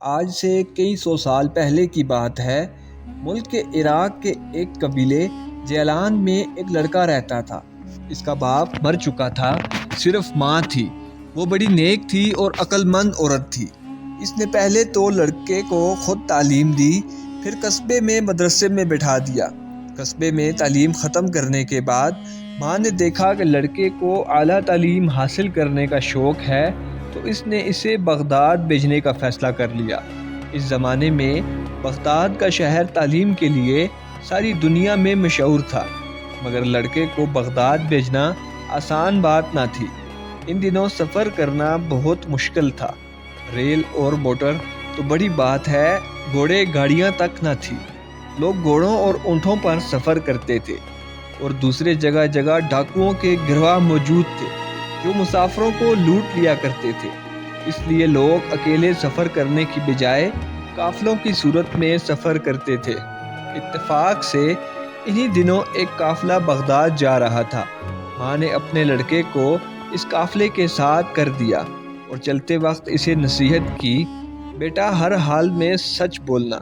آج سے کئی سو سال پہلے کی بات ہے۔ ملک کے عراق کے ایک قبیلے جیلان میں ایک لڑکا رہتا تھا۔ اس کا باپ مر چکا تھا، صرف ماں تھی۔ وہ بڑی نیک تھی اور عقل مند عورت تھی۔ اس نے پہلے تو لڑکے کو خود تعلیم دی، پھر قصبے میں مدرسے میں بٹھا دیا۔ قصبے میں تعلیم ختم کرنے کے بعد ماں نے دیکھا کہ لڑکے کو اعلیٰ تعلیم حاصل کرنے کا شوق ہے، تو اس نے اسے بغداد بھیجنے کا فیصلہ کر لیا۔ اس زمانے میں بغداد کا شہر تعلیم کے لیے ساری دنیا میں مشہور تھا، مگر لڑکے کو بغداد بھیجنا آسان بات نہ تھی۔ ان دنوں سفر کرنا بہت مشکل تھا۔ ریل اور موٹر تو بڑی بات ہے، گھوڑے گاڑیاں تک نہ تھی۔ لوگ گھوڑوں اور اونٹوں پر سفر کرتے تھے، اور دوسرے جگہ جگہ ڈاکوؤں کے گروہ موجود تھے جو مسافروں کو لوٹ لیا کرتے تھے۔ اس لیے لوگ اکیلے سفر کرنے کی بجائے قافلوں کی صورت میں سفر کرتے تھے۔ اتفاق سے انہی دنوں ایک قافلہ بغداد جا رہا تھا۔ ماں نے اپنے لڑکے کو اس قافلے کے ساتھ کر دیا اور چلتے وقت اسے نصیحت کی، بیٹا ہر حال میں سچ بولنا۔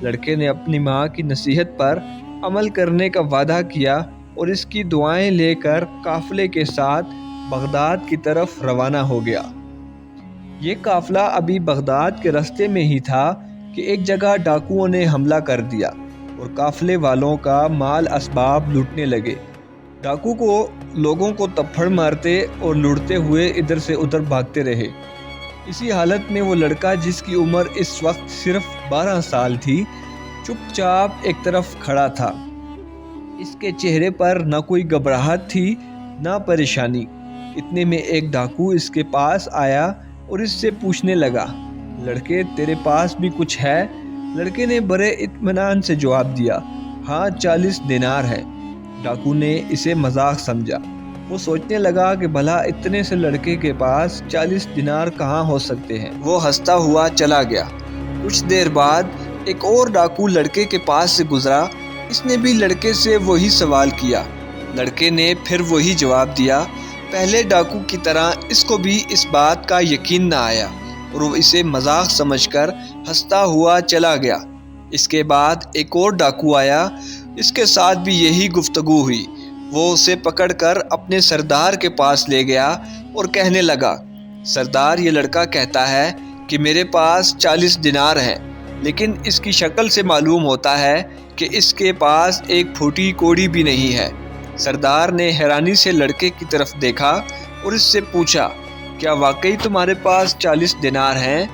لڑکے نے اپنی ماں کی نصیحت پر عمل کرنے کا وعدہ کیا اور اس کی دعائیں لے کر قافلے کے ساتھ بغداد کی طرف روانہ ہو گیا۔ یہ قافلہ ابھی بغداد کے راستے میں ہی تھا کہ ایک جگہ ڈاکوؤں نے حملہ کر دیا اور قافلے والوں کا مال اسباب لوٹنے لگے۔ ڈاکو کو لوگوں کو تپھڑ مارتے اور لوٹتے ہوئے ادھر سے ادھر بھاگتے رہے۔ اسی حالت میں وہ لڑکا، جس کی عمر اس وقت صرف 12 سال تھی، چپ چاپ ایک طرف کھڑا تھا۔ اس کے چہرے پر نہ کوئی گھبراہٹ تھی نہ پریشانی۔ اتنے میں ایک ڈاکو اس کے پاس آیا اور اس سے پوچھنے لگا، لڑکے تیرے پاس بھی کچھ ہے؟ لڑکے نے بڑے اطمینان سے جواب دیا، ہاں 40 دینار ہے۔ ڈاکو نے اسے مذاق سمجھا۔ وہ سوچنے لگا کہ بھلا اتنے سے لڑکے کے پاس 40 دینار کہاں ہو سکتے ہیں۔ وہ ہنستا ہوا چلا گیا۔ کچھ دیر بعد ایک اور ڈاکو لڑکے کے پاس سے گزرا۔ اس نے بھی لڑکے سے وہی سوال کیا۔ لڑکے نے پھر وہی جواب دیا۔ پہلے ڈاکو کی طرح اس کو بھی اس بات کا یقین نہ آیا اور وہ اسے مذاق سمجھ کر ہنستا ہوا چلا گیا۔ اس کے بعد ایک اور ڈاکو آیا، اس کے ساتھ بھی یہی گفتگو ہوئی۔ وہ اسے پکڑ کر اپنے سردار کے پاس لے گیا اور کہنے لگا، سردار یہ لڑکا کہتا ہے کہ میرے پاس 40 دینار ہیں، لیکن اس کی شکل سے معلوم ہوتا ہے کہ اس کے پاس ایک پھوٹی کوڑی بھی نہیں ہے۔ سردار نے حیرانی سے لڑکے کی طرف دیکھا اور اس سے پوچھا، کیا واقعی تمہارے پاس 40 دینار ہیں؟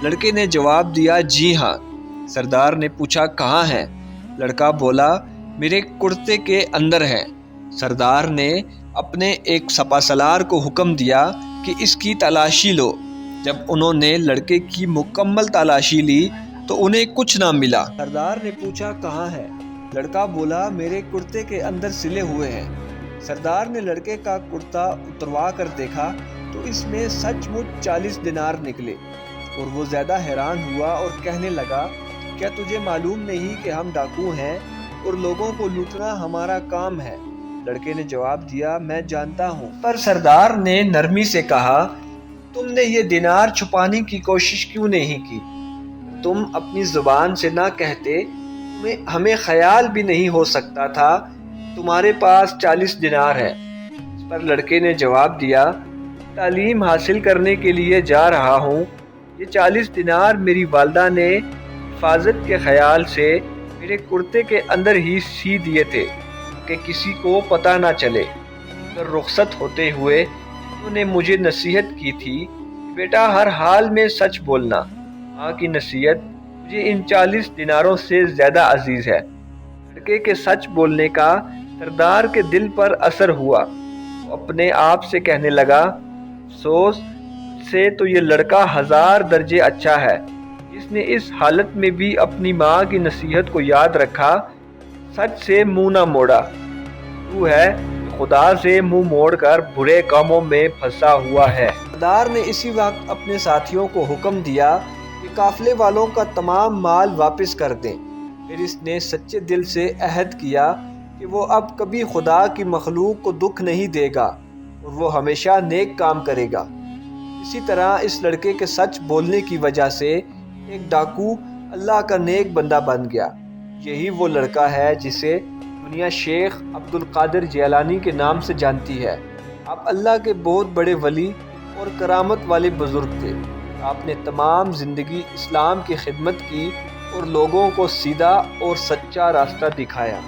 لڑکے نے جواب دیا، جی ہاں۔ سردار نے پوچھا، کہاں ہیں؟ لڑکا بولا، میرے کرتے کے اندر ہیں۔ سردار نے اپنے ایک سپہ سالار کو حکم دیا کہ اس کی تلاشی لو۔ جب انہوں نے لڑکے کی مکمل تلاشی لی تو انہیں کچھ نہ ملا۔ سردار نے پوچھا، کہاں ہے؟ لڑکا بولا، میرے کرتے کے اندر سلے ہوئے ہیں۔ سردار نے لڑکے کا کرتا اتروا کر دیکھا تو اس میں سچ مچ 40 دینار نکلے، اور وہ زیادہ حیران ہوا اور کہنے لگا، کیا تجھے معلوم نہیں کہ ہم ڈاکو ہیں اور لوگوں کو لوٹنا ہمارا کام ہے؟ لڑکے نے جواب دیا، میں جانتا ہوں۔ پر سردار نے نرمی سے کہا، تم نے یہ دینار چھپانے کی کوشش کیوں نہیں کی؟ تم اپنی زبان سے نہ کہتے، ہمیں خیال بھی نہیں ہو سکتا تھا تمہارے پاس 40 دینار ہے۔ اس پر لڑکے نے جواب دیا، تعلیم حاصل کرنے کے لیے جا رہا ہوں۔ یہ 40 دینار میری والدہ نے حفاظت کے خیال سے میرے کرتے کے اندر ہی سی دیے تھے کہ کسی کو پتہ نہ چلے۔ پھر رخصت ہوتے ہوئے انہوں نے مجھے نصیحت کی تھی، بیٹا ہر حال میں سچ بولنا۔ ماں کی نصیحت مجھے ان 40 دیناروں سے زیادہ عزیز ہے۔ لڑکے کے سچ بولنے کا سردار کے دل پر اثر ہوا۔ وہ اپنے آپ سے کہنے لگا، افسوس سے تو یہ لڑکا 1000 درجے اچھا ہے، جس نے اس حالت میں بھی اپنی ماں کی نصیحت کو یاد رکھا، سچ سے منہ نہ موڑا۔ تو ہے خدا سے منہ موڑ کر برے کاموں میں پھنسا ہوا ہے۔ سردار نے اسی وقت اپنے ساتھیوں کو حکم دیا کہ قافلے والوں کا تمام مال واپس کر دیں۔ پھر اس نے سچے دل سے عہد کیا کہ وہ اب کبھی خدا کی مخلوق کو دکھ نہیں دے گا اور وہ ہمیشہ نیک کام کرے گا۔ اسی طرح اس لڑکے کے سچ بولنے کی وجہ سے ایک ڈاکو اللہ کا نیک بندہ بن گیا۔ یہی وہ لڑکا ہے جسے دنیا شیخ عبد القادر جیلانی کے نام سے جانتی ہے۔ آپ اللہ کے بہت بڑے ولی اور کرامت والے بزرگ تھے۔ آپ نے تمام زندگی اسلام کی خدمت کی اور لوگوں کو سیدھا اور سچا راستہ دکھایا۔